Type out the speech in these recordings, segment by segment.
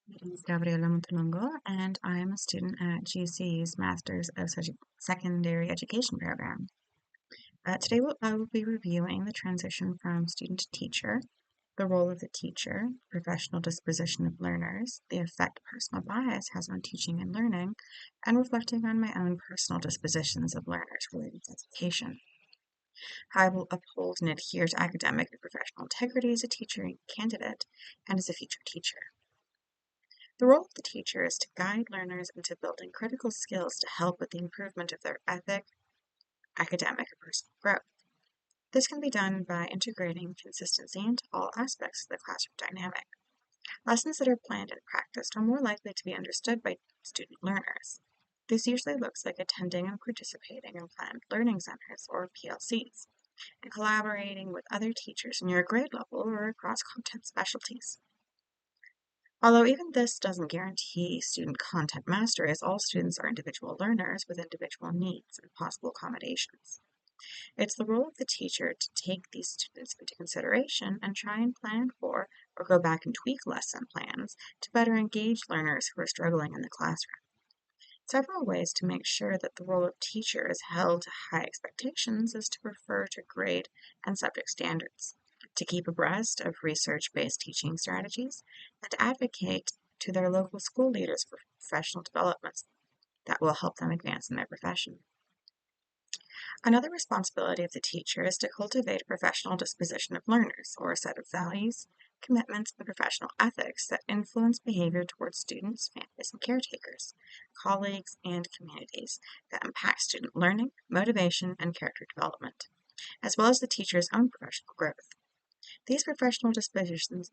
My name is Gabriela Montelongo, and I am a student at GCU's Masters of Secondary Education program. Today I will be reviewing the transition from student to teacher, the role of the teacher, professional disposition of learners, the effect personal bias has on teaching and learning, and reflecting on my own personal dispositions of learners related to education. How I will uphold and adhere to academic and professional integrity as a teacher candidate and as a future teacher. The role of the teacher is to guide learners into building critical skills to help with the improvement of their ethic, academic, and personal growth. This can be done by integrating consistency into all aspects of the classroom dynamic. Lessons that are planned and practiced are more likely to be understood by student learners. This usually looks like attending and participating in planned learning centers or PLCs, and collaborating with other teachers in your grade level or across content specialties. Although even this doesn't guarantee student content mastery, as all students are individual learners with individual needs and possible accommodations. It's the role of the teacher to take these students into consideration and try and plan for or go back and tweak lesson plans to better engage learners who are struggling in the classroom. Several ways to make sure that the role of teacher is held to high expectations is to refer to grade and subject standards, to keep abreast of research-based teaching strategies, and to advocate to their local school leaders for professional developments that will help them advance in their profession. Another responsibility of the teacher is to cultivate a professional disposition of learners, or a set of values, commitments, and professional ethics that influence behavior towards students, families, and caretakers, colleagues, and communities that impact student learning, motivation, and character development, as well as the teacher's own professional growth. These professional dispositions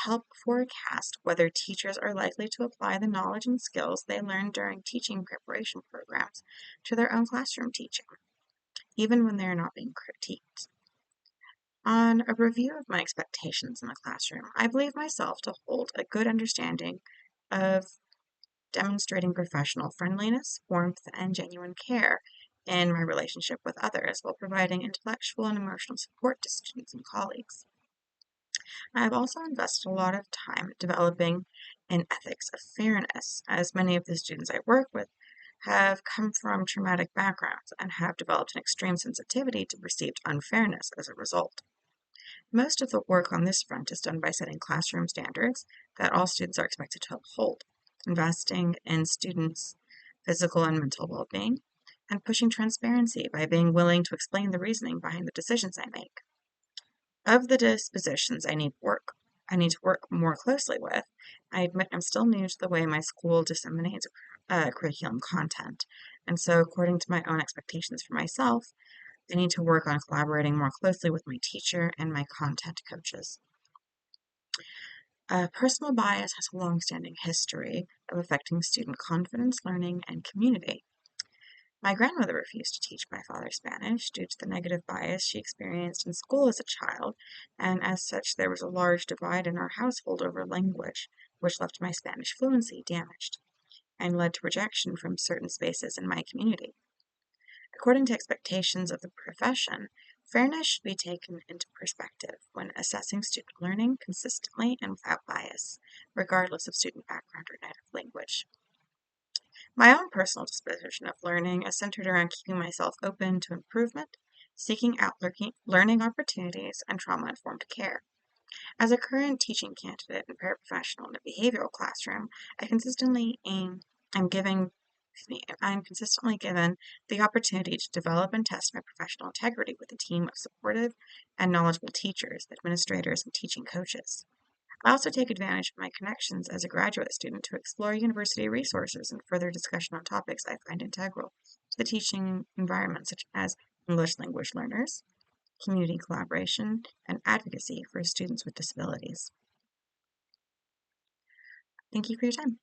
help forecast whether teachers are likely to apply the knowledge and skills they learn during teaching preparation programs to their own classroom teaching, even when they are not being critiqued. On a review of my expectations in the classroom, I believe myself to hold a good understanding of demonstrating professional friendliness, warmth, and genuine care in my relationship with others while providing intellectual and emotional support to students and colleagues. I have also invested a lot of time developing an ethics of fairness, as many of the students I work with have come from traumatic backgrounds and have developed an extreme sensitivity to perceived unfairness as a result. Most of the work on this front is done by setting classroom standards that all students are expected to uphold, investing in students' physical and mental well-being, and pushing transparency by being willing to explain the reasoning behind the decisions I make. Of the dispositions I need to work more closely with, I admit I'm still new to the way my school disseminates curriculum content, and so according to my own expectations for myself, I need to work on collaborating more closely with my teacher and my content coaches. Personal bias has a long-standing history of affecting student confidence, learning, and community. My grandmother refused to teach my father Spanish due to the negative bias she experienced in school as a child, and as such there was a large divide in our household over language, which left my Spanish fluency damaged and led to rejection from certain spaces in my community. According to expectations of the profession, fairness should be taken into perspective when assessing student learning consistently and without bias, regardless of student background or native language. My own personal disposition of learning is centered around keeping myself open to improvement, seeking out learning opportunities, and trauma-informed care. As a current teaching candidate and paraprofessional in a behavioral classroom, I consistently aim I'm giving I'm consistently given the opportunity to develop and test my professional integrity with a team of supportive and knowledgeable teachers, administrators, and teaching coaches. I also take advantage of my connections as a graduate student to explore university resources and further discussion on topics I find integral to the teaching environment, such as English language learners, community collaboration, and advocacy for students with disabilities. Thank you for your time.